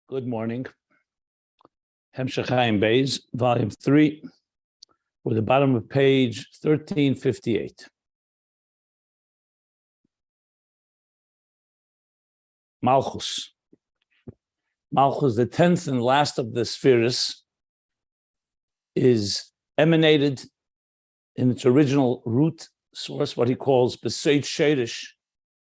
Good morning. Ayin Beis, volume 3, with the bottom of page 1358. Malchus. Malchus, the 10th and last of the spheres, is emanated in its original root source, what he calls Beseit Shadish.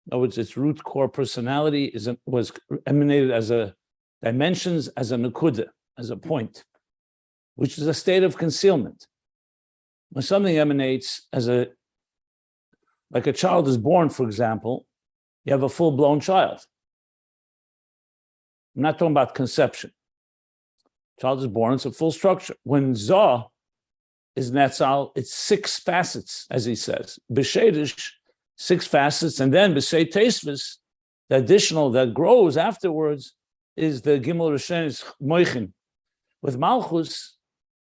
In other words, its root core personality was emanated as a dimensions, as a nukuda, as a point, which is a state of concealment. When something emanates like a child is born, for example, you have a full-blown child. I'm not talking about conception. Child is born, it's a full structure. When Zah is Netzal, it's 6 facets, as he says. B'shedish, 6 facets, and then B'sei Teisvis, the additional that grows afterwards, is the Gimel Rishonis Moichin. With Malchus,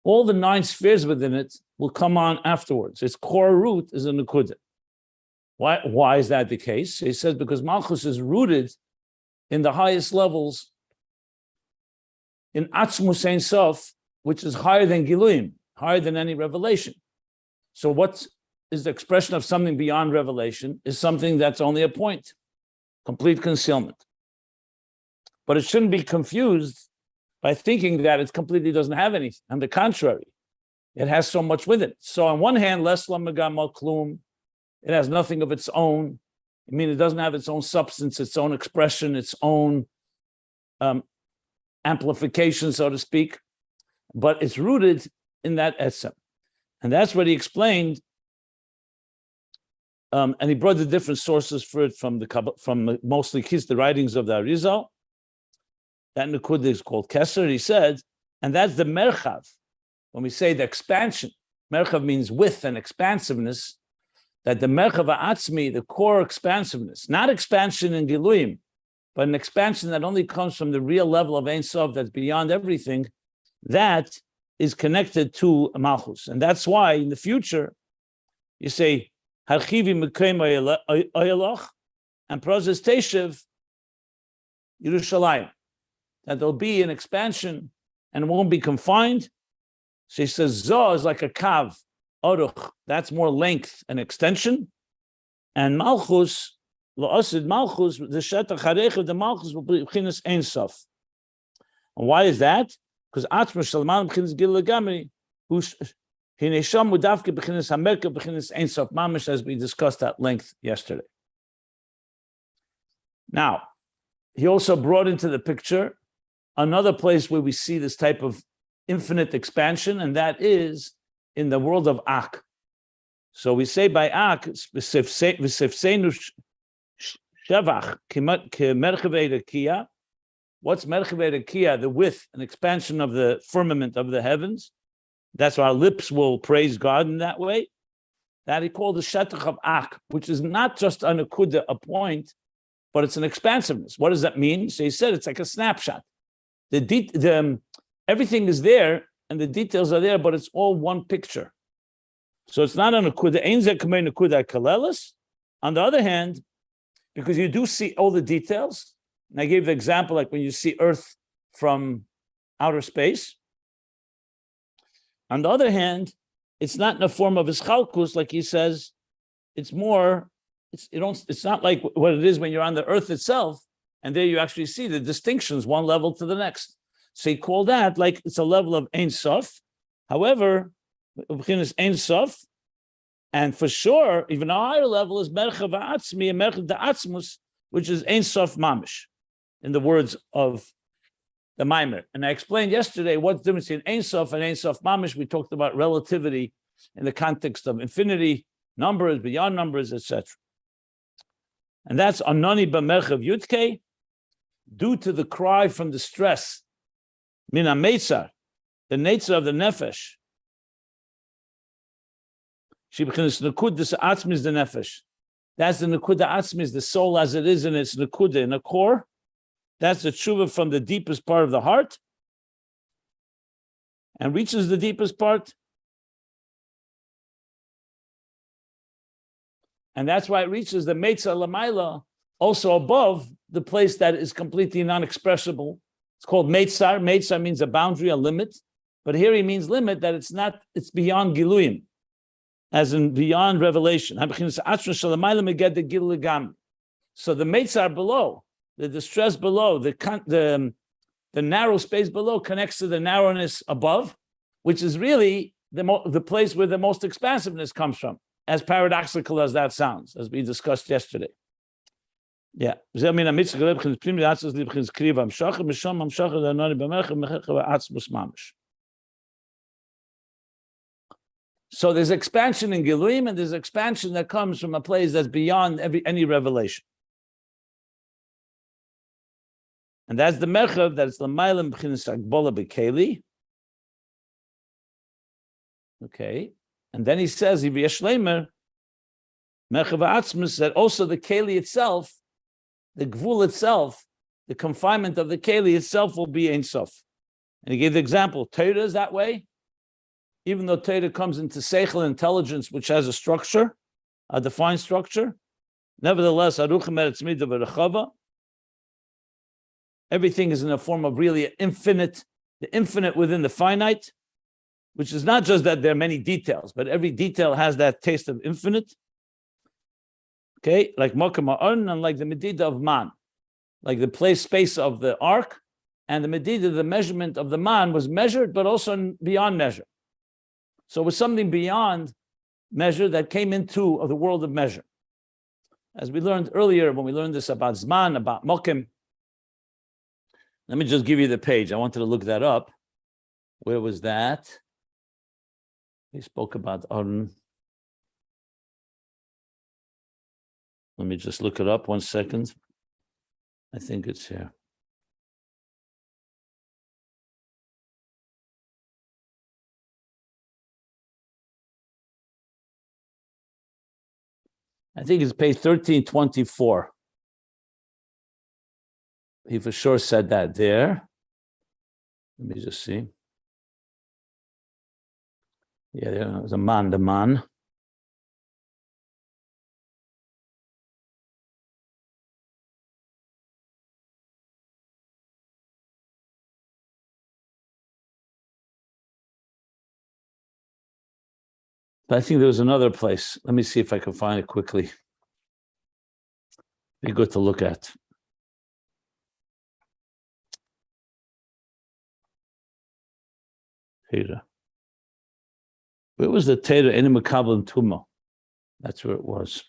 all the 9 spheres within it will come on afterwards. Its core root is a Nukuda. Why is that the case? He says because Malchus is rooted in the highest levels in Atzmus Ein Sof, which is higher than Giluyim, higher than any revelation. So what is the expression of something beyond revelation is something that's only a point, complete concealment. But it shouldn't be confused by thinking that it completely doesn't have anything. On the contrary, it has so much with it. So on one hand, les lamegam klum, it has nothing of its own. I mean, it doesn't have its own substance, its own expression, its own amplification, so to speak. But it's rooted in that etzem. And that's what he explained. And he brought the different sources for it from mostly the writings of the Arizal. That Nukuda is called Keser, he said, and that's the Merchav. When we say the expansion, Merchav means width and expansiveness, that the Merchav Atzmi, the core expansiveness, not expansion in Giluyim, but an expansion that only comes from the real level of Ein Sof that's beyond everything, that is connected to Malchus. And that's why in the future, you say, Harchivi Mekeim Oyelach, and Prozes Teshev Yerushalayim. That there'll be an expansion and it won't be confined. So he says, Zoh is like a kav, Oruch, that's more length and extension. And Malchus, La'asid Malchus, the Shetach Harech of the Malchus will be B'chinas Ein Sof. And why is that? Because Atzma Shalman B'chinas Gil Lagamri, who's Hinesham Mudavke B'chinas Hamerka B'chinas Ein Sof Mamish, as we discussed at length yesterday. Now, he also brought into the picture another place where we see this type of infinite expansion, and that is in the world of Ak. So we say by Ak, V'sefseinu Shevach, Merchevei Rekia. What's Merchevei Rekia? The width and expansion of the firmament of the heavens. That's why our lips will praise God in that way. That he called the Shetach of Ak, which is not just a Nukuda, a point, but it's an expansiveness. What does that mean? So he said it's like a snapshot. Everything is there and the details are there, but it's all one picture. So it's not a nukuda. On the other hand, because you do see all the details, and I gave the example like when you see Earth from outer space. On the other hand, it's not in a form of ischalkus, like he says. It's more. It's not like what it is when you're on the Earth itself. And there you actually see the distinctions, one level to the next. So he called that like it's a level of Ein Sof. However, Ein Sof, and for sure, even a higher level is Merchav Atzmi and Merchav Da'atzmus, which is Ein Sof Mamish, in the words of the Maimer. And I explained yesterday what's the difference between Ein Sof and Ein Sof Mamish. We talked about relativity in the context of infinity, numbers, beyond numbers, etc. And that's Anani B'Merchav Yudke, due to the cry from distress, Min HaMeitzar, the nature of the nefesh. She becomes Nukud, this Atzmi is the nefesh. That's the Nukud, the Atzmi is the soul as it is in its Nukud, in the core. That's the tshuva from the deepest part of the heart and reaches the deepest part. And that's why it reaches the Meitzar Lamaila, also above the place that is completely non-expressible. It's called Meitzar. Meitzar means a boundary, a limit. But here he means limit, that it's beyond Giluyim, as in beyond revelation. So the Meitzar below, the distress below, the narrow space below connects to the narrowness above, which is really the place where the most expansiveness comes from, as paradoxical as that sounds, as we discussed yesterday. Yeah. So there's expansion in Giluyim, and there's expansion that comes from a place that's beyond any revelation. And that's the merchav, that's the mailim b'chinas agbola b'keli. Okay. And then he says, if yeshleimer, merchav ha'atzmus, that also the keli itself, the gvul itself, the confinement of the keli itself will be Ein Sof. And he gave the example, Torah is that way. Even though Torah comes into seichel, intelligence, which has a structure, a defined structure, nevertheless, aruchem eretz midah v'rechava, everything is in a form of really infinite, the infinite within the finite, which is not just that there are many details, but every detail has that taste of infinite. Okay, like Mokem Ha'on, and like the Medida of Man, like the space of the ark, and the Medida, the measurement of the Man was measured, but also beyond measure. So it was something beyond measure that came into the world of measure. As we learned earlier, when we learned this about Zman, about Mokem, let me just give you the page. I wanted to look that up. Where was that? We spoke about Arun. Let me just look it up 1 second. I think it's here. I think it's page 1324. He for sure said that there. Let me just see. Yeah, there was the man. But I think there was another place. Let me see if I can find it quickly. Be good to look at. Teda. Where was the Teda in Makabel and Tuma? That's where it was.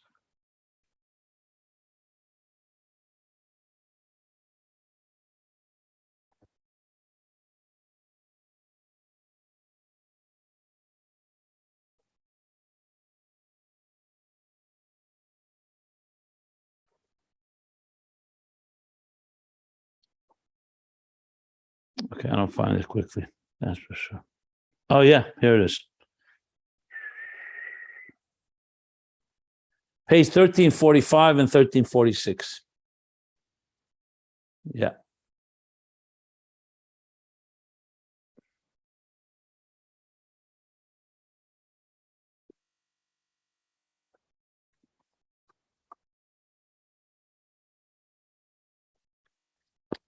Okay, I don't find it quickly. That's for sure. Oh yeah, here it is. Page 1345 and 1346. Yeah.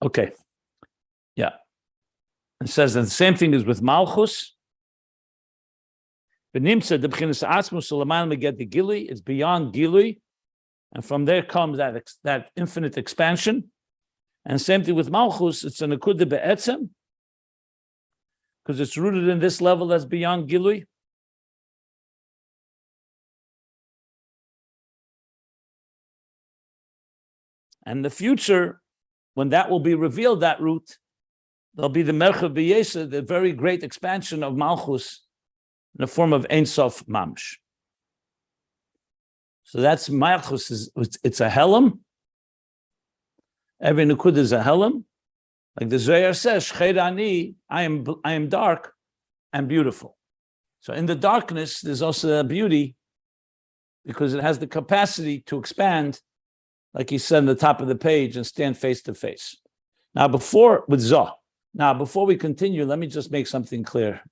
Okay. Yeah. It says that the same thing is with Malchus. It's beyond Gilui, and from there comes that infinite expansion. And same thing with Malchus, it's an Akudah Be'etzem, because it's rooted in this level that's beyond Gilui. And in the future, when that will be revealed, that root, there'll be the Merchav B'Yesa, the very great expansion of Malchus in the form of Ein Sof Mamish. So that's Malchus, it's a Helam. Every Nukud is a Helam. Like the Zohar says, Shcheir Ani, I am dark and beautiful. So in the darkness, there's also a beauty because it has the capacity to expand, like he said on the top of the page, and stand face to face. Now, before we continue, let me just make something clear.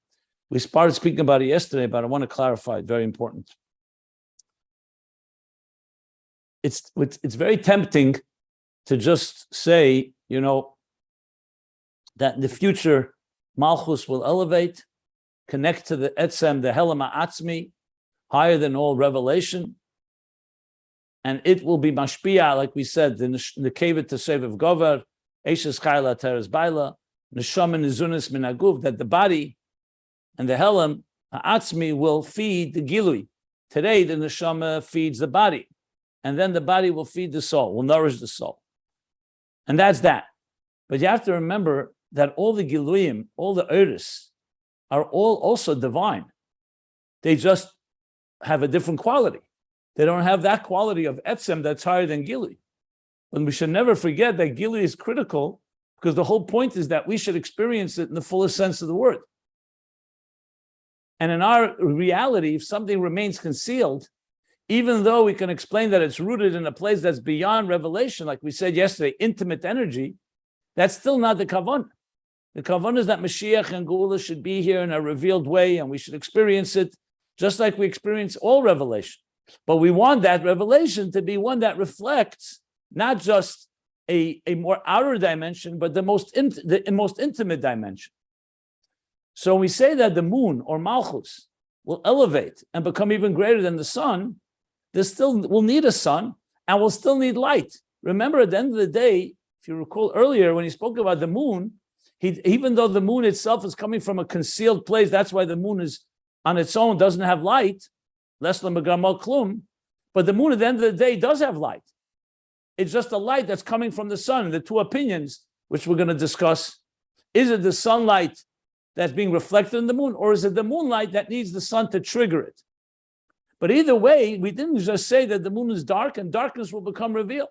We started speaking about it yesterday, but I want to clarify it. Very important. It's very tempting to just say, that in the future, Malchus will elevate, connect to the Etzem, the Helam Ha'atzmi, higher than all revelation. And it will be mashpia, like we said, in the Kevet Tesev of Gover, Eishes Chayla Teres Baila, Neshama Nizunis Minaguv, that the body and the Helam Ha'atzmi will feed the Gilui. Today, the Neshama feeds the body, and then the body will feed the soul, will nourish the soul. And that's that. But you have to remember that all the Giluyim, all the Eiris, are all also divine. They just have a different quality. They don't have that quality of Etzem that's higher than Gilui. But we should never forget that Gilui is critical, because the whole point is that we should experience it in the fullest sense of the word. And in our reality, if something remains concealed, even though we can explain that it's rooted in a place that's beyond revelation, like we said yesterday, intimate energy, that's still not the kavanah. The kavanah is that Mashiach and Geula should be here in a revealed way, and we should experience it just like we experience all revelation. But we want that revelation to be one that reflects not just a more outer dimension, but the most intimate dimension. So we say that the moon or Malchus will elevate and become even greater than the sun. There still will need a sun, and we'll still need light. Remember, at the end of the day, if you recall earlier when he spoke about the moon, even though the moon itself is coming from a concealed place, that's why the moon is on its own, doesn't have light, less than Megamal Klum, but the moon at the end of the day does have light. It's just a light that's coming from the sun. The two opinions, which we're going to discuss, is it the sunlight that's being reflected in the moon, or is it the moonlight that needs the sun to trigger it? But either way, we didn't just say that the moon is dark and darkness will become revealed.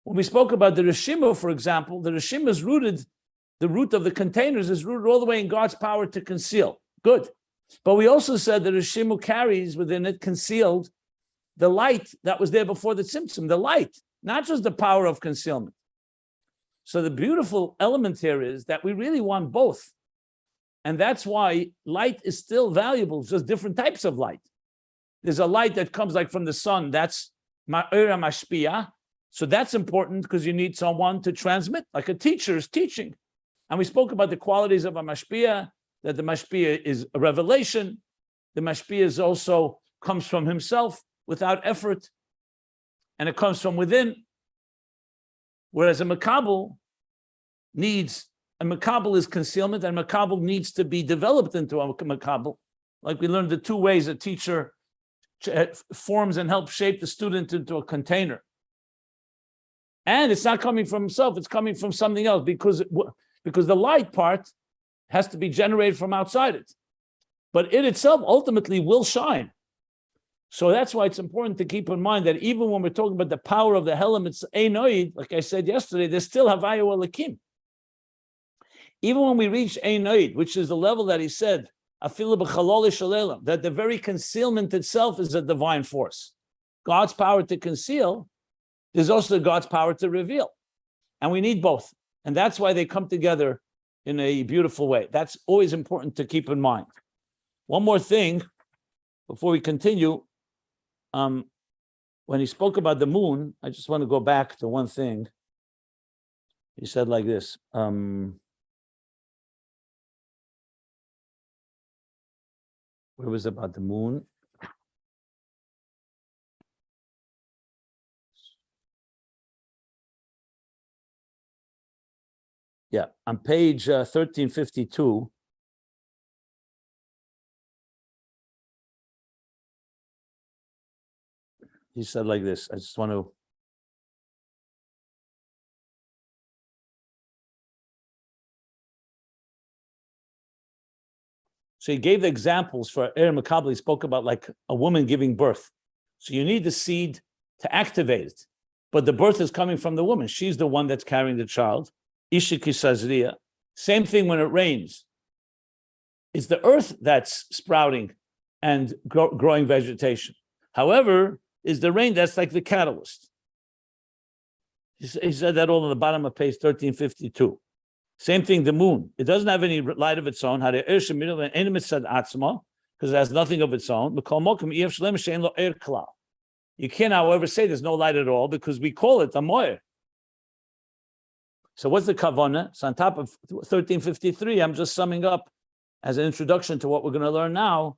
When we spoke about the Rishima, for example, the Rishima is rooted, the root of the containers is rooted all the way in God's power to conceal. Good. But we also said that Rishima carries within it concealed the light that was there before the Tzimtzum, the light, not just the power of concealment. So the beautiful element here is that we really want both. And that's why light is still valuable, just different types of light. There's a light that comes like from the sun, that's ma'ira mashpia. So that's important because you need someone to transmit, like a teacher is teaching. And we spoke about the qualities of a mashpia, that the mashpia is a revelation. The mashpia is also comes from himself without effort, and it comes from within. Whereas a makabel is concealment, and makabel needs to be developed into a makabel. Like we learned the two ways a teacher forms and helps shape the student into a container. And it's not coming from himself, it's coming from something else, because the light part has to be generated from outside it. But it itself ultimately will shine. So that's why it's important to keep in mind that even when we're talking about the power of the Helam, it's Einoid, like I said yesterday, there's still Havayu Elikim. Even when we reach Einoid, which is the level that he said, Afilu b'chalol shalelam, that the very concealment itself is a divine force. God's power to conceal, there's also God's power to reveal. And we need both. And that's why they come together in a beautiful way. That's always important to keep in mind. One more thing before we continue. When he spoke about the moon, I just want to go back to one thing. He said like this. Where was it about the moon? Yeah, on page 1352. He said like this. I just want to. So he gave the examples for Er Makabel. He spoke about like a woman giving birth. So you need the seed to activate it. But the birth is coming from the woman. She's the one that's carrying the child. Isha Kisazriya. Same thing when it rains. It's the earth that's sprouting and growing vegetation. However, is the rain that's like the catalyst. He said that all on the bottom of page 1352. Same thing, the moon. It doesn't have any light of its own. Because it has nothing of its own. You can't, however, say there's no light at all because we call it a moer. So what's the kavana? So on top of 1353, I'm just summing up as an introduction to what we're going to learn now.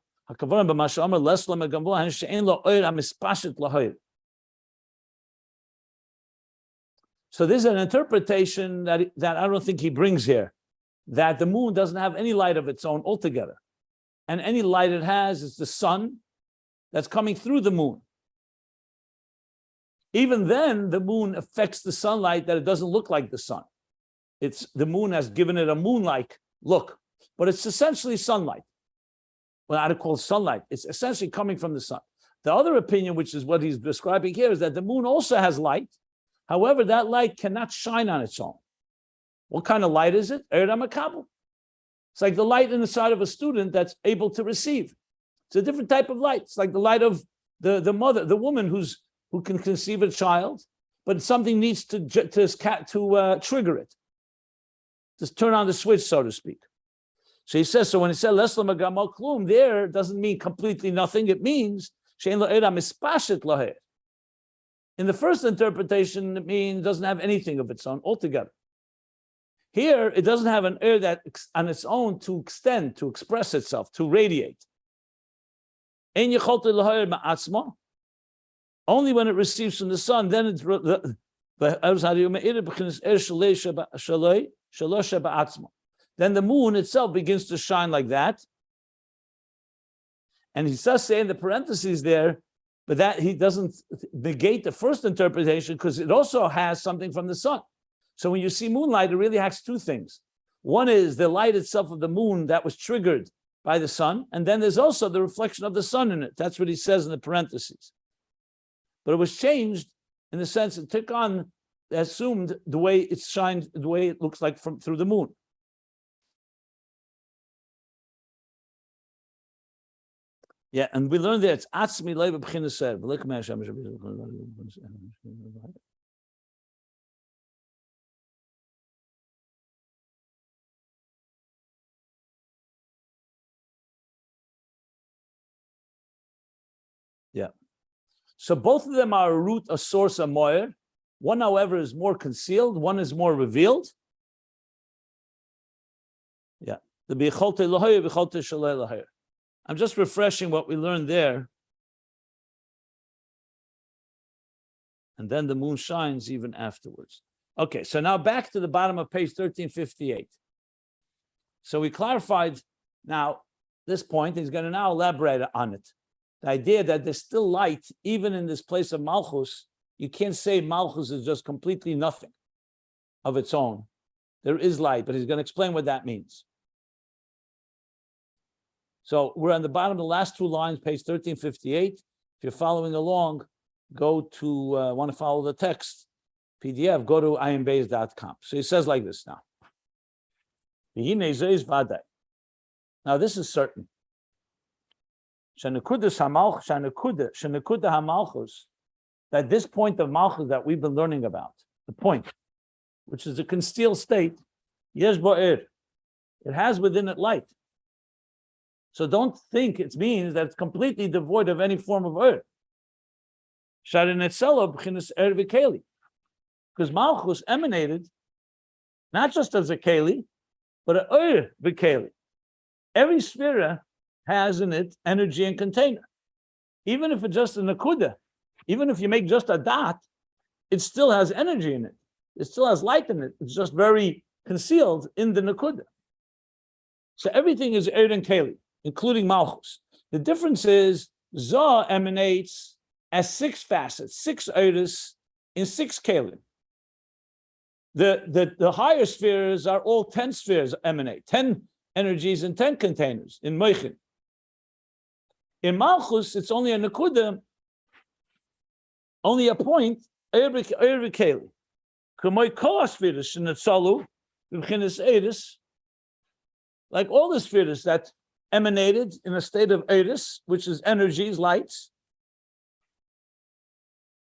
So this is an interpretation that I don't think he brings here, that the moon doesn't have any light of its own altogether. And any light it has is the sun that's coming through the moon. Even then, the moon affects the sunlight that it doesn't look like the sun. The moon has given it a moon-like look, but it's essentially sunlight. Well, I'd call it sunlight. It's essentially coming from the sun. The other opinion, which is what he's describing here, is that the moon also has light. However, that light cannot shine on its own. What kind of light is it? It's like the light in the side of a student that's able to receive. It's a different type of light. It's like the light of the mother, the woman who can conceive a child, but something needs to trigger it, just turn on the switch, so to speak. So he says, so when he said lesla magamal klum, there doesn't mean completely nothing. It means shein lo era mispashet laher. In the first interpretation, it means doesn't have anything of its own altogether. Here, it doesn't have an air that on its own to extend, to express itself, to radiate. Only when it receives from the sun, then it's then the moon itself begins to shine like that. And he does say in the parentheses there, but that he doesn't negate the first interpretation because it also has something from the sun. So when you see moonlight, it really has two things. One is the light itself of the moon that was triggered by the sun, and then there's also the reflection of the sun in it. That's what he says in the parentheses. But it was changed in the sense it took on, assumed the way it shines, the way it looks like through the moon. Yeah, and we learned that it's atzmi leiv b'chinas yeah. So both of them are a root, a source, a moyer. One, however, is more concealed. One is more revealed. Yeah. The bicholte lahoyer, bicholte shalei lahoyer. I'm just refreshing what we learned there. And then the moon shines even afterwards. Okay, so now back to the bottom of page 1358. So we clarified now this point. He's going to now elaborate on it. The idea that there's still light, even in this place of Malchus. You can't say Malchus is just completely nothing of its own. There is light, but he's going to explain what that means. So we're on the bottom of the last two lines, page 1358. If you're following along, go to, want to follow the text, PDF, go to ayinbeis.com. So he says like this now. Now this is certain. That this point of Malchus that we've been learning about, the point, which is a concealed state, it has within it light. So don't think it means that it's completely devoid of any form of earth. Because Malchus emanated not just as a keli, but an ur v'keli. Every sphere has in it energy and container. Even if it's just a nakuda, even if you make just a dot, it still has energy in it. It still has light in it. It's just very concealed in the nakuda. So everything is ur and keli, including Malchus. The difference is Zah emanates as 6 facets, 6 urus in 6 kelim. The higher spheres are all 10 spheres emanate, 10 energies in 10 containers in Moichin. In Malchus, it's only a nakuda, only a point, Eirikeli. Like all the spheres that emanated in a state of Eris, which is energies, lights.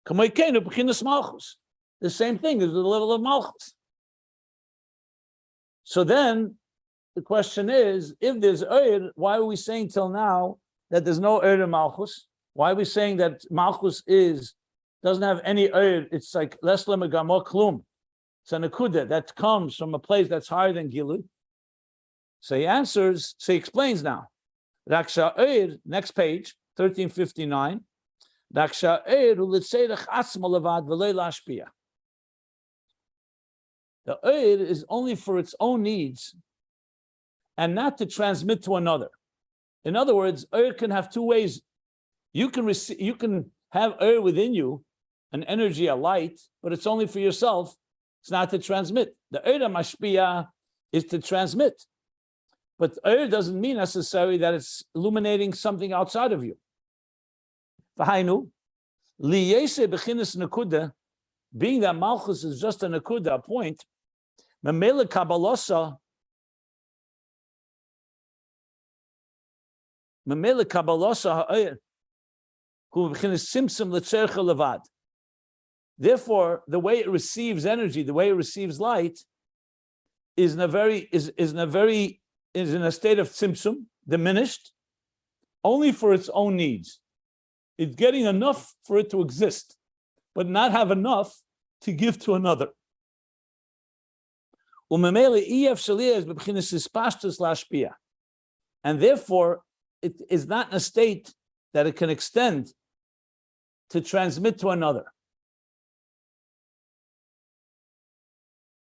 The same thing is the level of Malchus. So then the question is, if there's Eir, why are we saying till now that there's no Eir in Malchus? Why are we saying that Malchus doesn't have any Eir? It's like less lemagamo klum. It's a nakuda that comes from a place that's higher than Gilui. So he answers, so he explains now. Raksha Eir, next page, 1359. Raksha Eir ulitzerech atzma levad v'lei lashpia. The Eir is only for its own needs and not to transmit to another. In other words, Eir can have two ways. You can have Eir within you, an energy, a light, but it's only for yourself. It's not to transmit. The Eir mashpia is to transmit. But Eir doesn't mean necessarily that it's illuminating something outside of you. Being that Malchus is just a nakuda, a point, Mamela Kabbalasa ha'Eir, who simsim letzercha levad. Therefore, the way it receives energy, the way it receives light, is in a state of tzimtzum, diminished, only for its own needs. It's getting enough for it to exist, but not have enough to give to another. And therefore, it is not in a state that it can extend to transmit to another.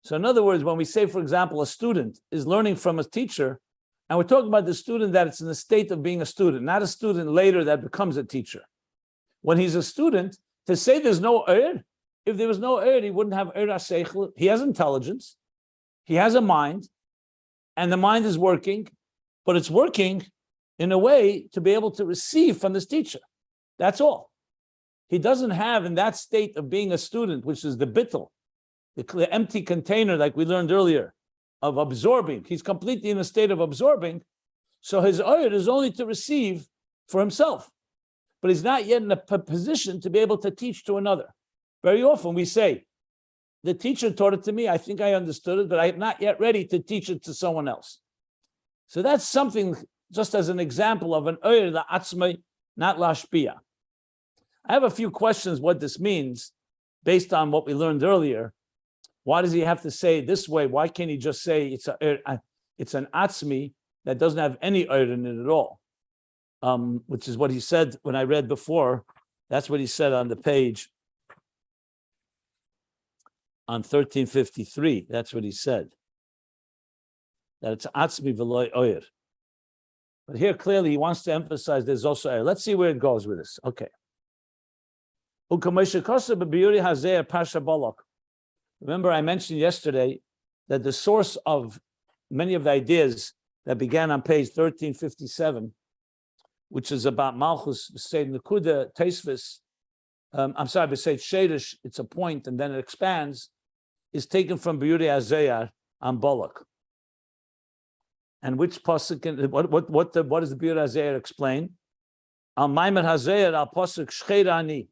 So in other words, when we say, for example, a student is learning from a teacher, and we're talking about the student that it's in the state of being a student, not a student later that becomes a teacher. When he's a student, to say there's no Eir, if there was no Eir, he wouldn't have Eir HaSeichel. He has intelligence, he has a mind, and the mind is working, but it's working in a way to be able to receive from this teacher. That's all. He doesn't have in that state of being a student, which is the bittul, the empty container, like we learned earlier, of absorbing. He's completely in a state of absorbing. So his Eir is only to receive for himself. But he's not yet in a position to be able to teach to another. Very often we say, the teacher taught it to me, I think I understood it, but I'm not yet ready to teach it to someone else. So that's something, just as an example of an Eir la'atzmai, not lashpia. I have a few questions what this means, based on what we learned earlier. Why does he have to say it this way? Why can't he just say it's an atzmi that doesn't have any Eir in it at all? Which is what he said when I read before. That's what he said on the page on 1353. That's what he said. That it's atzmi v'loy Eir. But here clearly he wants to emphasize there's also Eir. Let's see where it goes with this. Okay. Remember, I mentioned yesterday that the source of many of the ideas that began on page 1357, which is about Malchus, B'Seid Nekuda, Teisvis, B'Seid Shedish, it's a point and then it expands, is taken from B'Yuri HaZeir on Balak. And which pasuk? What does the B'Yuri HaZeir explain? Al Maimer HaZeir al pasuk Shcheir Ani.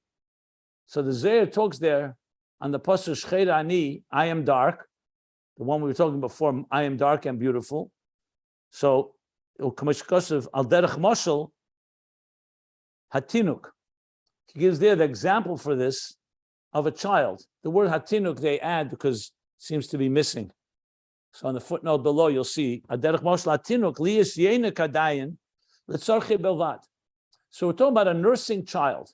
So the Zeir talks there on the pasuk Shcheir Ani, I am dark, the one we were talking before, I am dark and beautiful. So al derech mashal hatinuk. He gives there the example for this of a child. The word hatinuk they add because it seems to be missing. So on the footnote below, you'll see derech mashal hatinuk liyis yeina kadayin letzarche belvad. So we're talking about a nursing child,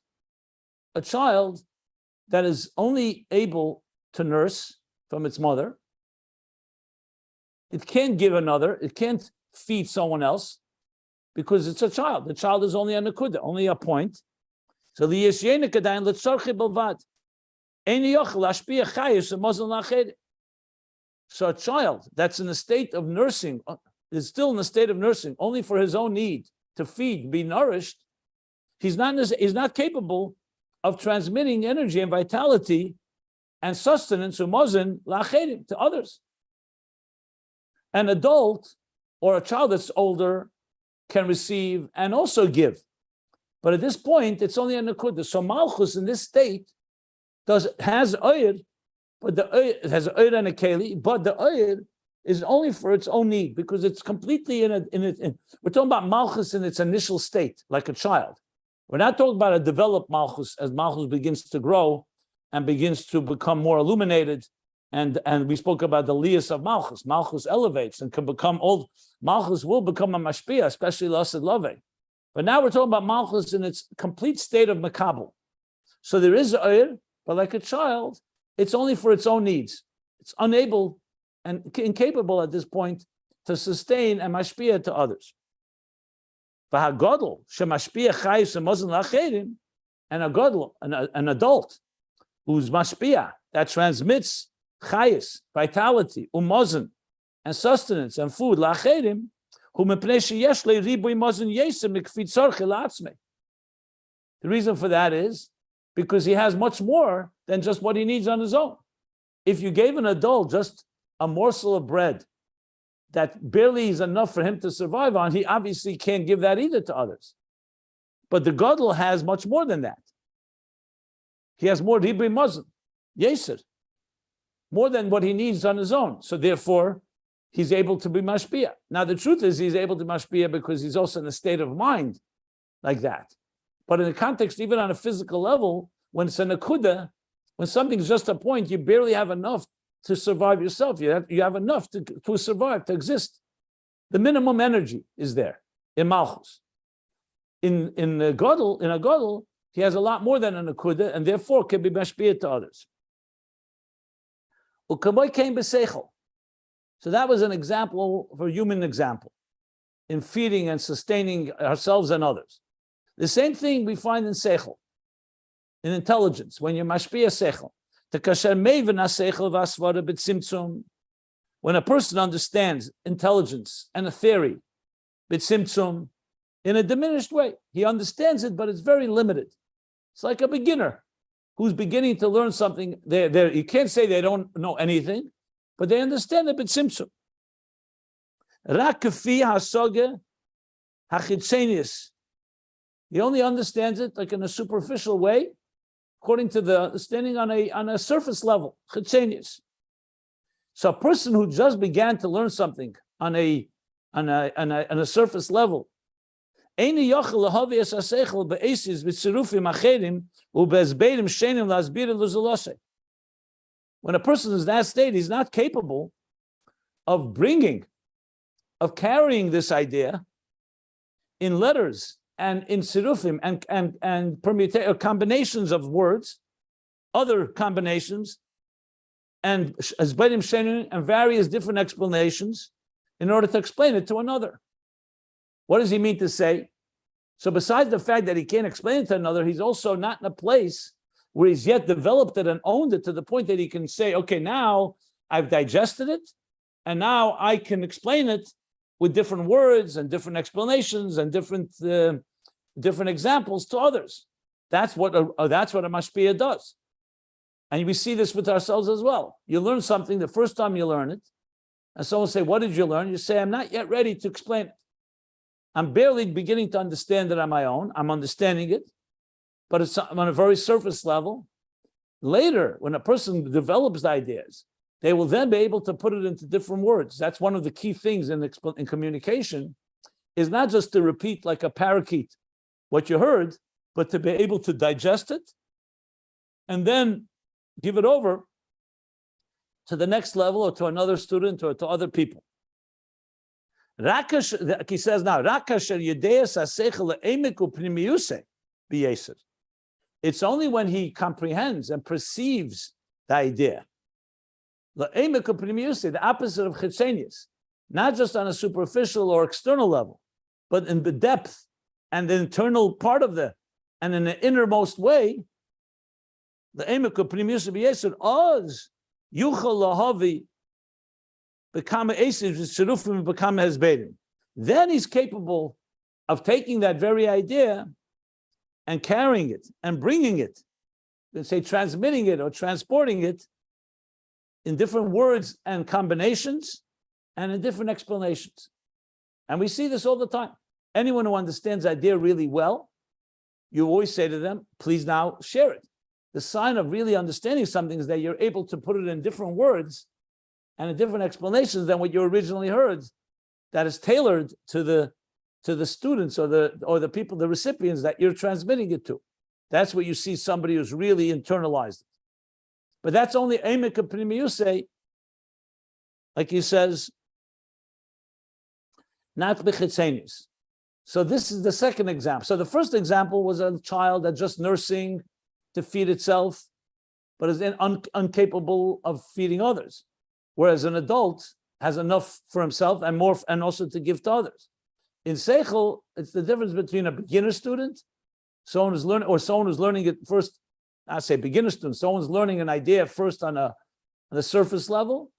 a child that is only able to nurse from its mother. It can't give another. It can't feed someone else because it's a child. The child is only a nekuda, only a point. So the yeshyena kadayin letzarche belvad. Ein yochel ashpia chayus u'mazon la'ached. So a child that's in a state of nursing is still in a state of nursing only for his own need to feed, be nourished. He's not capable of transmitting energy and vitality and sustenance umazon la'achedim to others. An adult or a child that's older can receive and also give. But at this point, it's only a nekuda. So Malchus in this state has Eir, but the Eir has Eir and a Keli, but the Eir is only for its own need because it's completely we're talking about Malchus in its initial state, like a child. We're not talking about a developed Malchus as Malchus begins to grow and begins to become more illuminated And we spoke about the liyas of Malchus. Malchus elevates and can become old. Malchus will become a mashpia, especially Lasid Love. But now we're talking about Malchus in its complete state of makabel. So there is Ayr, but like a child, it's only for its own needs. It's unable and incapable at this point to sustain and mashpia to others. And a godel, an adult who's mashpia, that transmits chayis, vitality, umozin, and sustenance and food, lacherim, the reason for that is because he has much more than just what he needs on his own. If you gave an adult just a morsel of bread that barely is enough for him to survive on, he obviously can't give that either to others. But the gadol has much more than that. He has more ribui mazon, yeser, more than what he needs on his own. So therefore, he's able to be mashpia. Now, the truth is he's able to mashpia because he's also in a state of mind like that. But in the context, even on a physical level, when it's a nakuda, when something's just a point, you barely have enough to survive yourself. You have enough to survive, to exist. The minimum energy is there in Malchus. In a gadol, he has a lot more than a nakuda, and therefore can be mashpia to others. Ukaboy came b'seichel. So that was an example, for a human example, in feeding and sustaining ourselves and others. The same thing we find in seichel, in intelligence, when you're mashpia seichel. When a person understands intelligence and a theory, b'tzimtzum, in a diminished way, he understands it, but it's very limited. It's like a beginner who's beginning to learn something. You can't say they don't know anything, but they understand it b'tzimtzum. Rak kafi hasoge hachitzenius. He only understands it like in a superficial way, according to the understanding on a surface level, chitzenius. So a person who just began to learn something on a surface level, when a person is in that state, he's not capable of carrying this idea in letters and in sirufim and permutation combinations of words, other combinations, and various different explanations in order to explain it to another. What does he mean to say? So besides the fact that he can't explain it to another, he's also not in a place where he's yet developed it and owned it to the point that he can say, okay, now I've digested it, and now I can explain it with different words and different explanations and different examples to others. That's what a mashpia does. And we see this with ourselves as well. You learn something the first time you learn it, and someone say, what did you learn? You say, I'm not yet ready to explain it. I'm barely beginning to understand it on my own. I'm understanding it, but it's on a very surface level. Later, when a person develops the ideas, they will then be able to put it into different words. That's one of the key things in communication, is not just to repeat like a parakeet what you heard, but to be able to digest it and then give it over to the next level or to another student or to other people. He says now, it's only when he comprehends and perceives the idea, the opposite of chitzenius, not just on a superficial or external level, but in the depth and the internal part of and in the innermost way, the emek pnimius b'yesod oz yuchal lahavi become esiv tzirufim become hezbedim. Then he's capable of taking that very idea and carrying it and bringing it, let's say transmitting it or transporting it in different words and combinations and in different explanations. And we see this all the time. Anyone who understands the idea really well, you always say to them, please now share it. The sign of really understanding something is that you're able to put it in different words and in different explanations than what you originally heard, that is tailored to the students or the people, the recipients that you're transmitting it to. That's where you see somebody who's really internalized it. But that's only emek pnimiusei, like he says, not b'chitzenis. So this is the second example. So the first example was a child that's just nursing to feed itself, but is incapable of feeding others. Whereas an adult has enough for himself and more, and also to give to others. In Seichel, it's the difference between a beginner student, someone who's learning, or someone who's learning it first. I say beginner student, someone's learning an idea first on a surface level,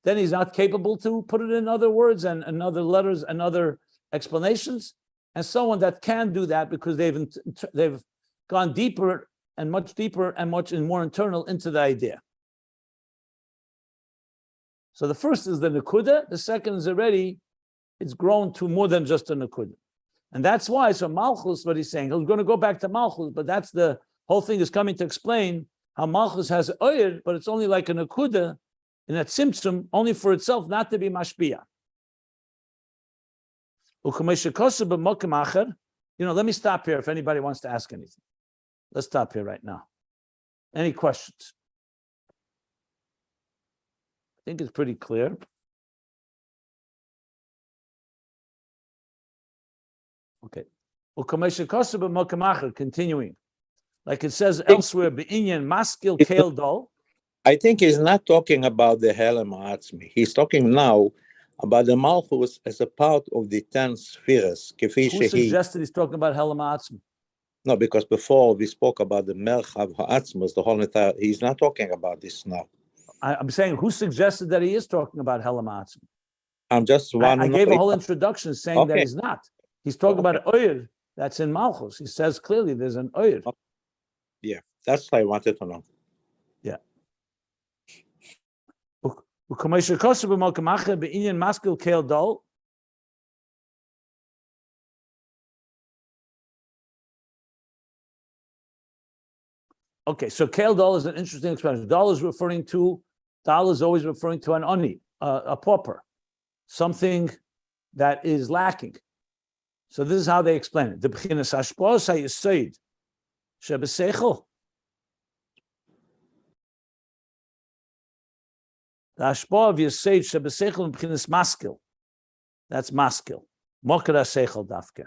then he's not capable to put it in other words and other letters and other explanations, and someone that can do that because they've gone deeper and much more internal into the idea. So the first is the Nakuda, the second is already, it's grown to more than just a Nakuda. And that's why, so Malchus, what he's saying, he's going to go back to Malchus, but that's the whole thing is coming to explain how Malchus has Oyer, but it's only like a Nakuda in that Tzimtzum, only for itself, not to be Mashpia. Let me stop here if anybody wants to ask anything. Let's stop here right now. Any questions? I think it's pretty clear. Okay. Continuing. Like it says elsewhere, Be'inyan maskil kale dol. I think he's not talking about the Helem Atzmi. He's talking now about the Malchus as a part of the 10 spheres. Who suggested he's talking about Helem Atzmi? No, because before we spoke about the Merchav Ha'atzmus, the whole entire, he's not talking about this now. I'm saying, who suggested that he is talking about Helem Atzmi? I'm just one. I gave a whole introduction saying that he's not. He's talking about Oyer that's in Malchus. He says clearly there's an Oyer. Yeah, that's what I wanted to know. Yeah. Okay, so Kale Dol is an interesting expression. Dol is always referring to an oni, a pauper, something that is lacking. So this is how they explain it. The b'chinas hashpos hayisoid shebeseichel. The hashpah of yisoid shebeseichel b'chinas maskil. That's maskil. Mokar haseichel dafke.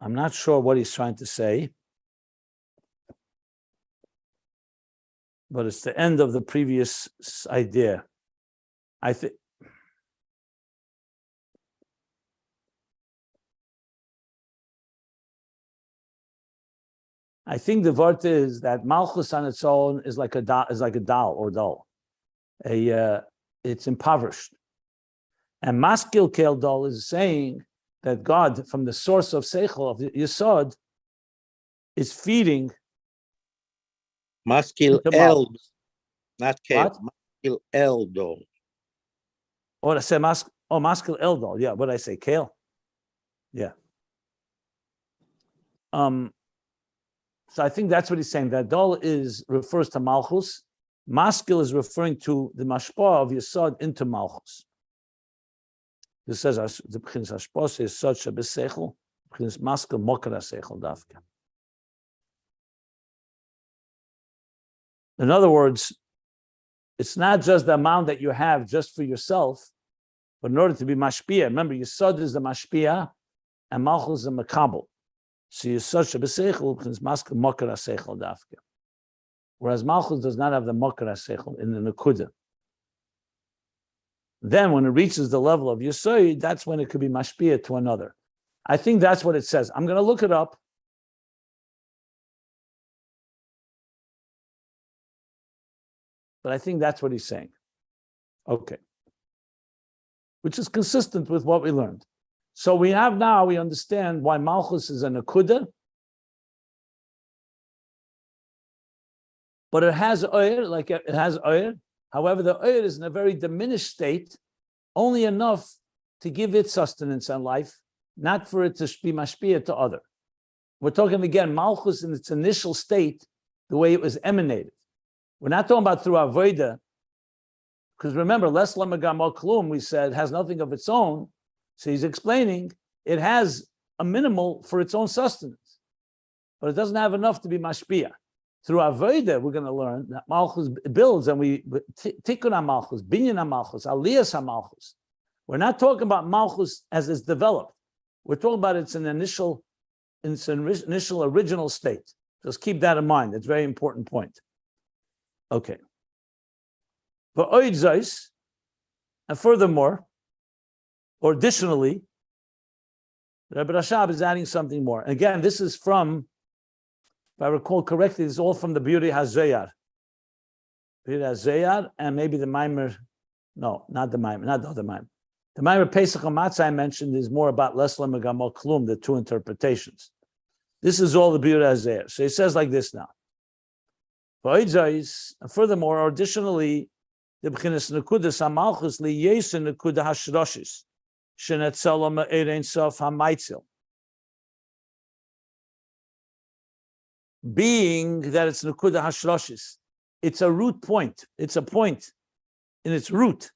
I'm not sure what he's trying to say, but it's the end of the previous idea. I think the vart is that Malchus on its own is like a doll. It's impoverished, and Maskil Kel Dol is saying that God, from the source of Seichel, of Yesod, is feeding. Maskil El, not Kel. Maskil El Dol. Or I say Maskil El Dol. Yeah, what did I say? Kale? Yeah. So I think that's what he's saying. That Dol refers to Malchus. Maskil is referring to the mashpah of Yesod into Malchus. This says the b'chinas hashpos is such a b'seichel, b'chinas maskil mokar haseichel dafka. In other words, it's not just the amount that you have just for yourself, but in order to be mashpia. Remember, Yesod is the mashpia, and Malchus is the makabel. So Yesod b'seichel b'chinas maskil mokar haseichel dafka. Whereas Malchus does not have the mokar haseichel in the nekuda. Then when it reaches the level of Yesod, that's when it could be mashpia to another. I think that's what it says. I'm going to look it up. But I think that's what he's saying. Okay. Which is consistent with what we learned. So we understand why Malchus is an akuda, but it has oyer, like it has oyer. However, the oyer is in a very diminished state, only enough to give it sustenance and life, not for it to be mashpia to other. We're talking again, Malchus in its initial state, the way it was emanated. We're not talking about through avoda, because remember, les lamagam klum, we said, has nothing of its own. So he's explaining it has a minimal for its own sustenance, but it doesn't have enough to be mashpia. Through avoda, we're going to learn that Malchus builds, and we tikkun Malchus, binyan Malchus, aliyas Malchus. We're not talking about Malchus as it's developed. We're talking about its initial original state. Just keep that in mind. It's a very important point. Okay. And furthermore, or additionally, Rebbe Rashab is adding something more. Again, this is from, if I recall correctly, this is all from the Beauty HaZayar. Beauty HaZayar, and maybe the Maimer, no, not the Maimer, not the other Maimer. The Maimer Pesach HaMatzah I mentioned is more about Lesla Megamol Klum, the two interpretations. This is all the Beauty HaZayar. So he says like this now. And furthermore, or additionally, the B'chinas Nekudas HaMalchus Liyesin Nekuda HaShroshis Shenetzala Me'erein Sof HaMaitzil. Being that it's Nekuda HaShroshis, it's a root point. It's a point in its root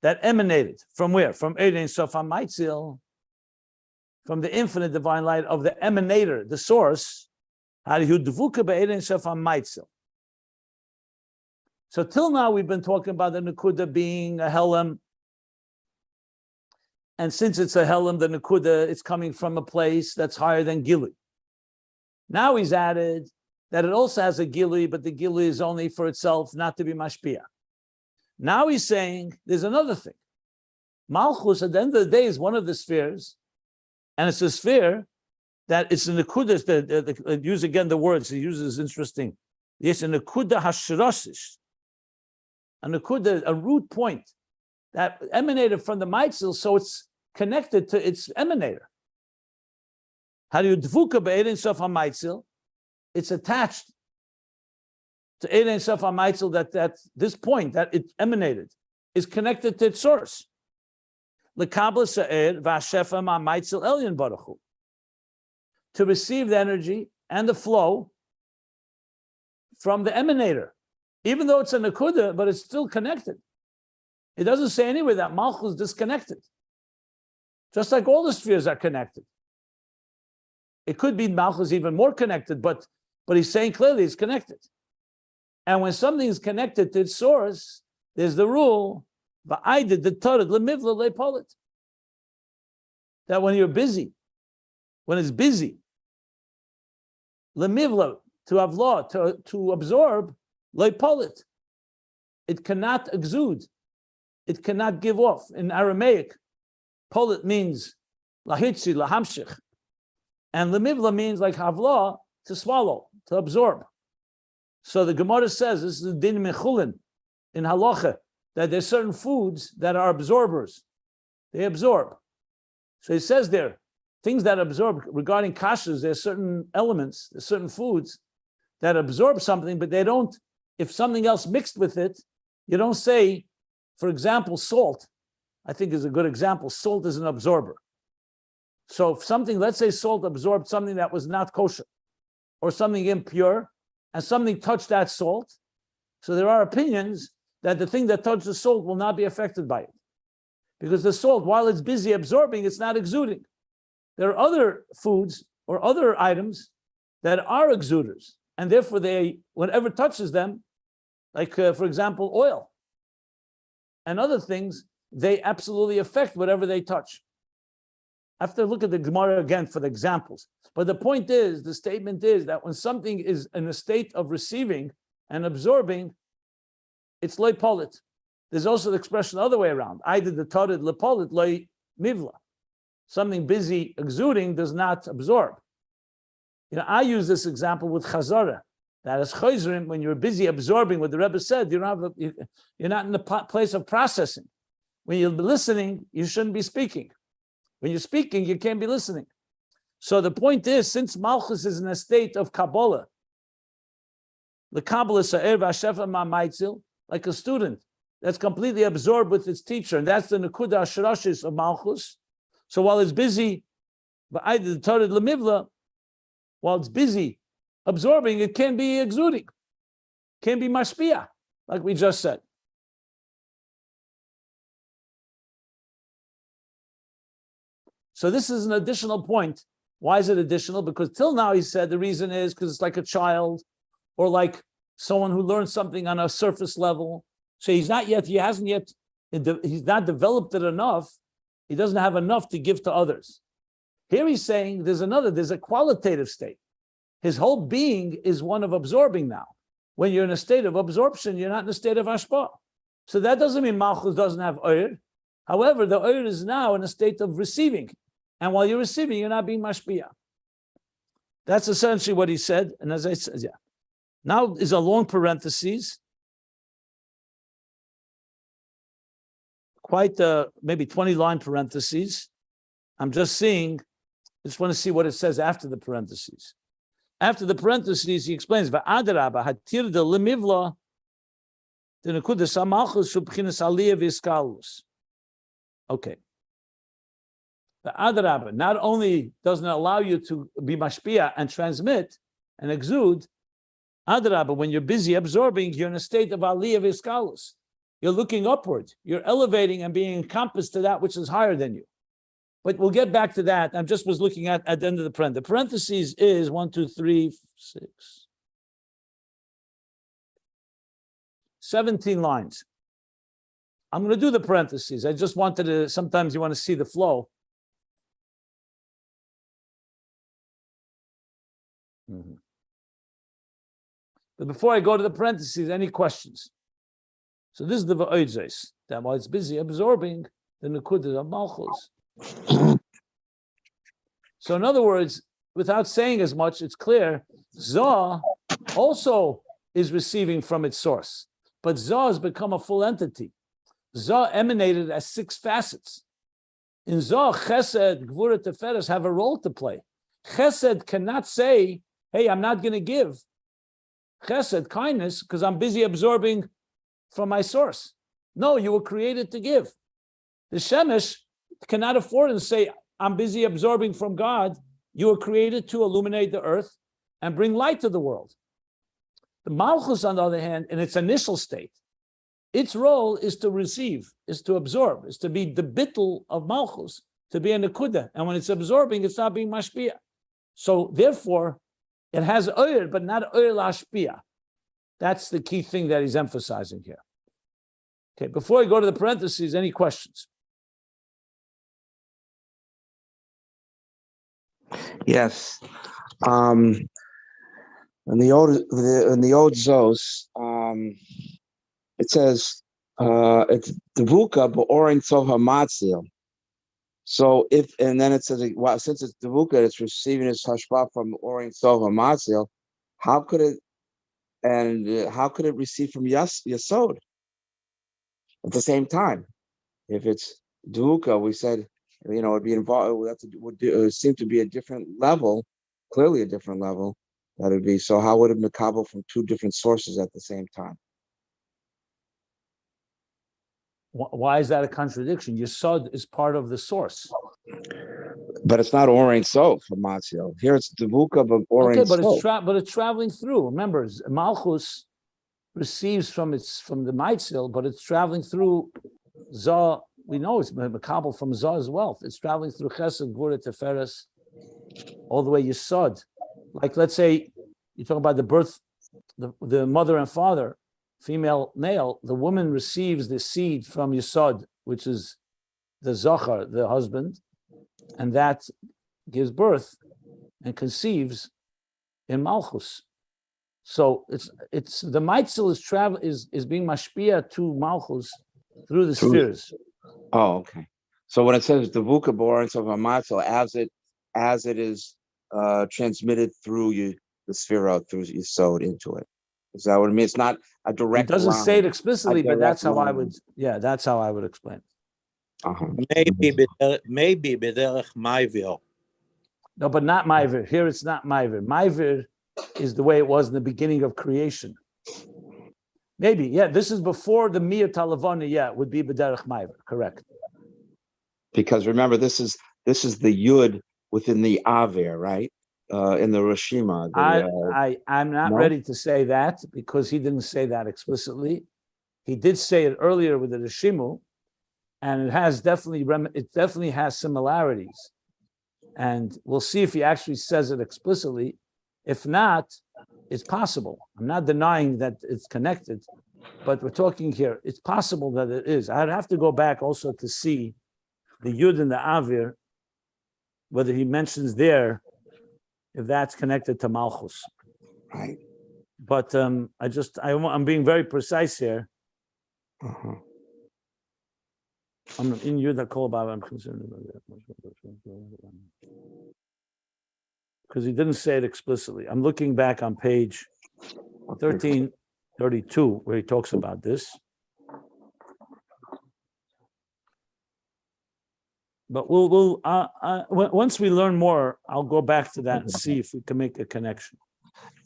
that emanated from where? From Erein Sof HaMaitzil, from the infinite divine light of the emanator, the source. So till now we've been talking about the Nekuda being a Helam, and since it's a Helam, the Nekuda, it's coming from a place that's higher than Gilui. Now he's added that it also has a Gilui, but the Gilui is only for itself, not to be Mashpia. Now he's saying there's another thing. Malchus, at the end of the day, is one of the spheres, and it's a sphere that it's in the Nekuda. Use again the words he uses, interesting. Yes, in the Nekuda Hashrosish, a Nekuda, a root point that emanated from the Maitzil, so it's connected to its emanator. How do you dvuka be'erein sof ha'maitzil? It's attached to erein sof ha'maitzil, that this point that it emanated is connected to its source. L'kabla sa'er v'hashefa ma'maitzil elyon baruch hu. To receive the energy and the flow from the emanator. Even though it's a Nekuda, but it's still connected. It doesn't say anywhere that Malchus is disconnected. Just like all the spheres are connected. It could be Malchus even more connected, but he's saying clearly it's connected. And when something is connected to its source, there's the rule, that when you're busy, when it's busy, lemivla, to have law, to absorb, leipolit, it cannot exude, it cannot give off. In Aramaic, polit means lahitzi, lahamshich, and lemivla means like havla, to swallow, to absorb. So the Gemara says, this is the din mechulin in halacha, that there's certain foods that are absorbers. They absorb. So he says there, things that absorb, regarding kashas, there's certain elements, there's certain foods that absorb something, but they don't, if something else mixed with it, you don't say, for example, salt, I think is a good example. Salt is an absorber. So if something, let's say salt absorbed something that was not kosher, or something impure, and something touched that salt, so there are opinions that the thing that touched the salt will not be affected by it. Because the salt, while it's busy absorbing, it's not exuding. There are other foods or other items that are exuders, and therefore they, whatever touches them, like for example, oil and other things, they absolutely affect whatever they touch. I have to look at the Gemara again for the examples. But the point is, the statement is that when something is in a state of receiving and absorbing, it's loy polit. There's also the expression the other way around. Either the torid lepolit loy mivla. Something busy exuding does not absorb. You know, I use this example with chazara. That is chayzrim, when you're busy absorbing what the Rebbe said, you're not in the place of processing. When you're listening, you shouldn't be speaking. When you're speaking, you can't be listening. So the point is, since Malchus is in a state of Kabbalah, the Kabbalah sa'er v'ashefa ma'maitzil, like a student that's completely absorbed with its teacher, and that's the Nekuda Ashrashis of Malchus. So while it's busy, but either the Torah Lemivla, while it's busy absorbing, it can be exuding. can be mashpia, like we just said. So this is an additional point. Why is it additional? Because till now he said the reason is because it's like a child or like someone who learns something on a surface level. So he's not developed it enough. He doesn't have enough to give to others. Here he's saying there's a qualitative state. His whole being is one of absorbing now. When you're in a state of absorption, you're not in a state of hashpah. So that doesn't mean Malchus doesn't have oir. However, the oir is now in a state of receiving. And while you're receiving, you're not being mashpia. That's essentially what he said. And as I said, yeah. Now is a long parenthesis. Quite maybe 20-line parentheses. I'm just seeing, I just want to see what it says after the parentheses. After the parentheses, he explains, Va'adarabba hatir de lemivla de nekudas hamalchus subchinas aliyah v'iskalus. Okay. The Adarabba not only doesn't allow you to be mashpia and transmit and exude, Adarabba, when you're busy absorbing, you're in a state of aliyah v'iskalus. You're looking upward. You're elevating and being encompassed to that which is higher than you. But we'll get back to that. I just was looking at the end of the parenthesis. The parentheses is 1, 2, 3, 6, 17 lines. I'm going to do the parentheses. I just wanted to, sometimes you want to see the flow. But before I go to the parentheses, any questions? So this is the va'odzes, that while it's busy absorbing the nekudah of Malchus. So in other words, without saying as much, it's clear, Zah also is receiving from its source. But Zah has become a full entity. Zah emanated as 6 facets. In Zah, Chesed, Gvura, Teferes have a role to play. Chesed cannot say, hey, I'm not going to give. Chesed, kindness, because I'm busy absorbing from my source. No, you were created to give. The Shemesh cannot afford to say, I'm busy absorbing from God. You were created to illuminate the earth and bring light to the world. The Malchus, on the other hand, in its initial state, its role is to receive, is to absorb, is to be the bittul of Malchus, to be a nekudah. And when it's absorbing, it's not being mashpia. So therefore, it has oir, but not oir lashpia. That's the key thing that he's emphasizing here. Okay, before I go to the parentheses, any questions? Yes. In the old Zos, it says it's devuka b'orin tov hamatzil. So and then it says, well, since it's devuka, it's receiving its hashpah from orin tov hamatzil. How could it receive from Yesod at the same time? If it's devuka, we said, it'd be involved. Would seem to be a different level, clearly a different level. That would be. So how would it makabel from 2 different sources at the same time? Why is that a contradiction? Yesod is part of the source. But it's not Orein Sof for Matzio. Here it's Devuka, but Orein Okay, but Sof. it's traveling through. Remember, Malchus receives from the Maitzil, but it's traveling through Zah. We know it's makabel from Zah as well. It's traveling through Chesed, Gvura, Teferes, all the way Yesod. Like, let's say you talk about the birth, the mother and father, female, male. The woman receives the seed from Yesod, which is the Zachar, the husband, and that gives birth and conceives in Malchus. So it's the Maitzel is being mashpia to Malchus through the spheres. Oh, okay. So when it says Devuka Borans of Hamatzil, as it is transmitted through the sphere through Yesod into it. Is that what it means? It's not a direct. It doesn't line, say it explicitly, but that's how line. I would. Yeah, that's how I would explain it. Uh-huh. Maybe b'derech ma'ivir. No, but not Maivir. Here it's not Maivir. Maivir is the way it was in the beginning of creation. Maybe, yeah. This is before the Miyat Talavana. Yeah, would be b'derech Maivir. Correct. Because remember, this is the Yud within the Aver, right? in the Rishima. I'm not no? ready to say that because he didn't say that explicitly. He did say it earlier with the Rishimu, and it definitely has similarities. And we'll see if he actually says it explicitly. If not, it's possible. I'm not denying that it's connected, but we're talking here. It's possible that it is. I'd have to go back also to see the Yud and the Avir, whether he mentions there, if that's connected to Malchus. Right. But I'm being very precise here. Uh-huh. I'm in Yud HaKol, I'm concerned about that. Because he didn't say it explicitly. I'm looking back on page 1332, where he talks about this. But once we learn more, I'll go back to that and see if we can make a connection.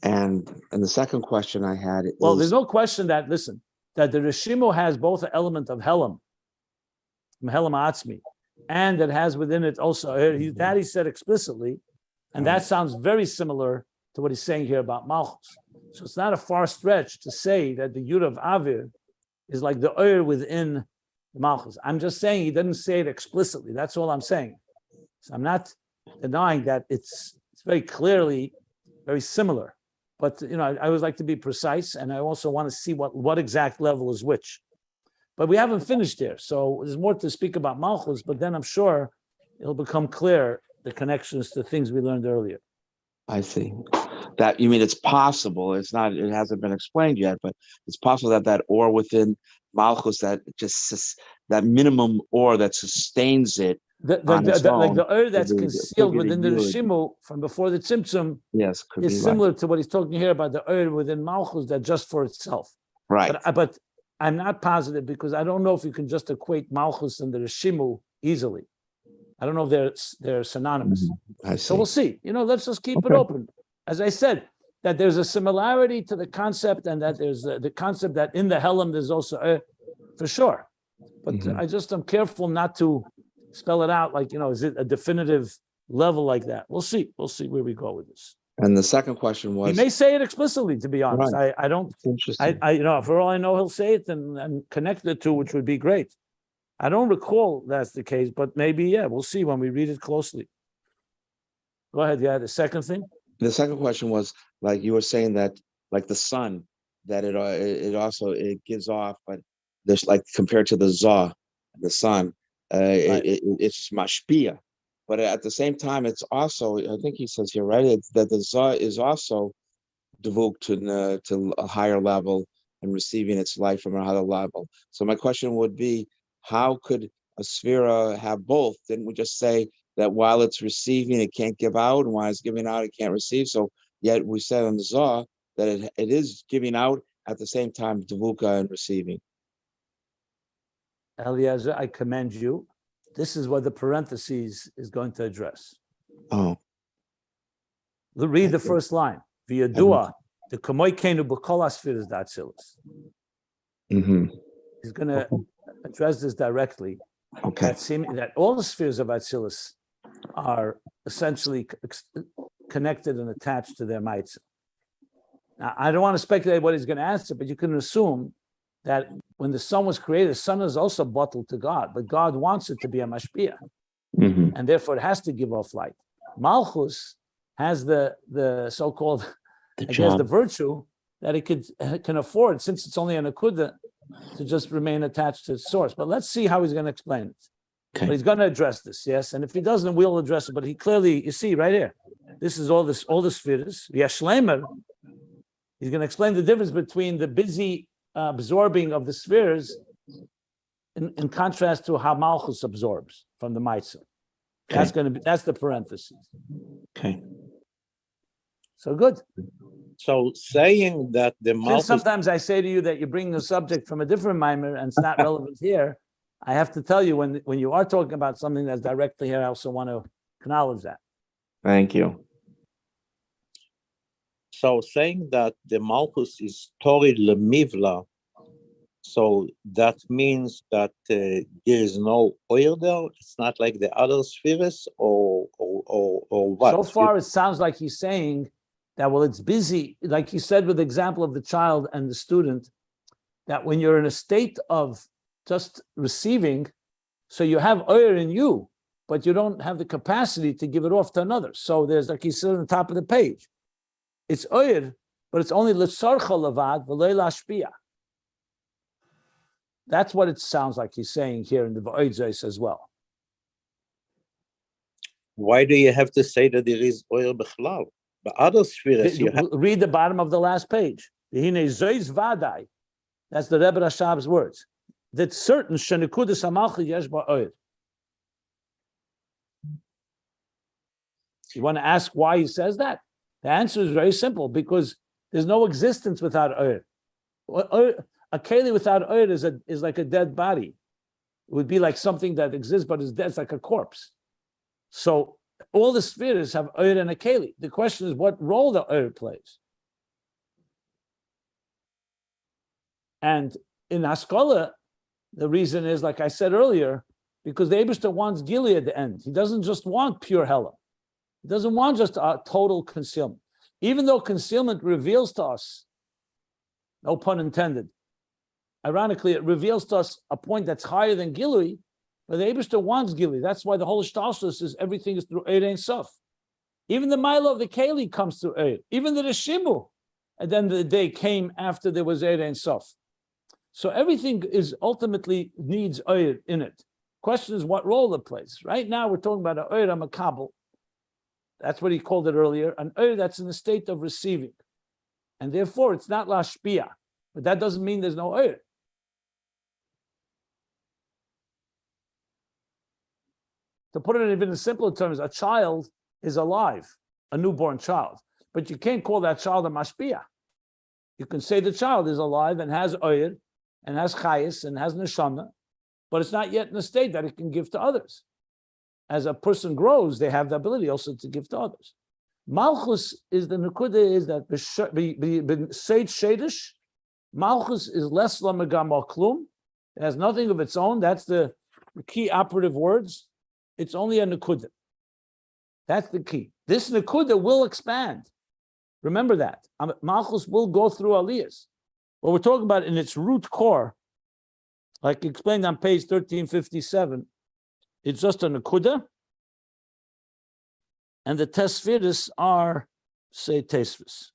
And the second question I had is... Well, there's no question that the Rishimu has both an element of Helam Atzmi, and it has within it also, that he said explicitly, and that sounds very similar to what he's saying here about Malchus. So it's not a far stretch to say that the Yud of Avir is like the Oyer within the Malchus. I'm just saying he didn't say it explicitly. That's all I'm saying. So I'm not denying that it's very clearly very similar. But I always like to be precise, and I also want to see what exact level is which. But we haven't finished here, so there's more to speak about Malchus. But then I'm sure it'll become clear the connections to things we learned earlier. I see. That you mean it's possible? It's not. It hasn't been explained yet, but it's possible that or within Malchus, that minimum or that sustains it like the Ur that's concealed within the Rishimu from before the Tzimtzum, yes, is similar to what he's talking here about the Ur within Malchus that just for itself. Right. But I'm not positive because I don't know if you can just equate Malchus and the Rishimu easily. I don't know if they're synonymous. I see. So we'll see. Let's just keep it open. As I said, that there's a similarity to the concept, and that there's the concept that in the Helam there's also for sure. But I'm careful not to spell it out like, is it a definitive level like that? We'll see. We'll see where we go with this. And the second question was... He may say it explicitly, to be honest. Right. I don't... Interesting. For all I know, he'll say it and connect the two, which would be great. I don't recall that's the case, but maybe, we'll see when we read it closely. Go ahead, the second thing? The second question was, like you were saying that, like the sun, that it also gives off, but there's like compared to the Zah, the sun, Right. it's mashpia. But at the same time, it's also, I think he says here, right, that the Zah is also devoked to a higher level and receiving its life from another level. So my question would be, how could a sphera have both? Didn't we just say that while it's receiving, it can't give out, and while it's giving out, it can't receive? So yet we said on the Zah that it is giving out at the same time, devuka and receiving. Eliezer, I commend you. This is what the parentheses is going to address. Oh. Read the first line. V'yadua, the kamoy kenu b'kol asfiras d'atzilis. He's going to address this directly. Okay. That all the spheres of Atzilus are essentially connected and attached to their mitzvah. Now, I don't want to speculate what he's going to answer, but you can assume that when the sun was created, the sun is also bottled to God, but God wants it to be a mashpia, and therefore it has to give off light. Malchus has the so-called, the virtue that it can afford, since it's only an akudah, to just remain attached to its source. But let's see how he's going to explain it. Okay. But he's going to address this, yes. And if he doesn't, we'll address it. But he clearly, you see right here, this is all the spheres. Yashlemer, he's going to explain the difference between the busy absorbing of the spheres in contrast to how Malchus absorbs from the Mitzvah. Okay. That's the parenthesis. Okay. So good. So saying that the Malchus... Sometimes I say to you that you bring the subject from a different mimer and it's not relevant here. I have to tell you when you are talking about something that's directly here, I also want to acknowledge that. Thank you. So saying that the Malchus is Torid Lemivla, so that means that there is no oil there. It's not like the other spheres, or or what? So far, it sounds like he's saying that, well, it's busy, like he said with the example of the child and the student, that when you're in a state of just receiving, so you have oyer in you, but you don't have the capacity to give it off to another. So there's, like he said on the top of the page, it's oyer, but it's only l'tzarcha levad v'lo lashpia. That's what it sounds like he's saying here in the V'oidzos as well. Why do you have to say that there is oil b'chlal? But other spheres, you have. Read the bottom of the last page. That's the Rebbe Rashab's words. That's certain shenikudas hamalchus yesh ba'oyer. You want to ask why he says that? The answer is very simple, because there's no existence without oyer. A keli without oyer is like a dead body. It would be like something that exists but is dead. It's like a corpse. So all the spheres have oyer and a keli. The question is what role the oyer plays. And in Haskalah, the reason is, like I said earlier, because the Eibishter wants Gili at the end. He doesn't just want pure Hela. He doesn't want just a total concealment. Even though concealment reveals to us, no pun intended, ironically, it reveals to us a point that's higher than Gilui, but the Eibishter wants Gilui. That's why the whole Shtalshlus is everything is through Eir Ein Sof. Even the Milo of the Keli comes through Eir. Even the Reshimu, at the end of the day, came after there was Eir Ein Sof. So everything is ultimately needs Eir in it. Question is what role it plays. Right now we're talking about an Eir HaMakabel. That's what he called it earlier, an Eir that's in the state of receiving. And therefore it's not Lashpia. But that doesn't mean there's no Eir. To put it in even simpler terms, a child is alive, a newborn child. But you can't call that child a mashpia. You can say the child is alive and has oyer, and has chayis, and has neshama, but it's not yet in a state that it can give to others. As a person grows, they have the ability also to give to others. Malchus is the nekuda is that seit shedish. Malchus is less lamegam klum. It has nothing of its own. That's the key operative words. It's only a nekuda. That's the key. This nekuda will expand. Remember that. Malchus will go through aliyahs. What we're talking about in its root core, like explained on page 1357, it's just a nekuda. And the tesfiris are, say, tesfis.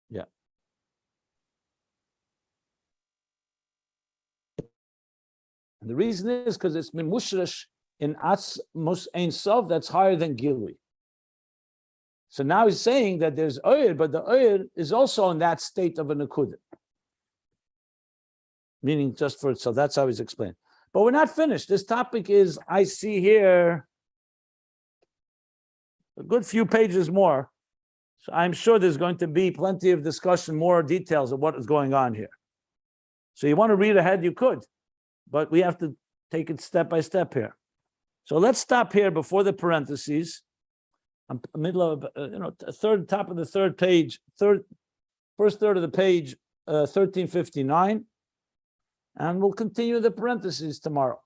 Yeah. And the reason is because it's mimushresh in Atzmus Ein Sof that's higher than Gilui. So now he's saying that there's oyer, but the oyer is also in that state of a nekuda. Meaning just for itself. That's how he's explained. But we're not finished. This topic is, I see here, a good few pages more. So I'm sure there's going to be plenty of discussion, more details of what is going on here. So you want to read ahead, you could. But we have to take it step by step here. So let's stop here before the parentheses. I'm middle of, top of the third page, first third of the page, 1359. And we'll continue the parentheses tomorrow.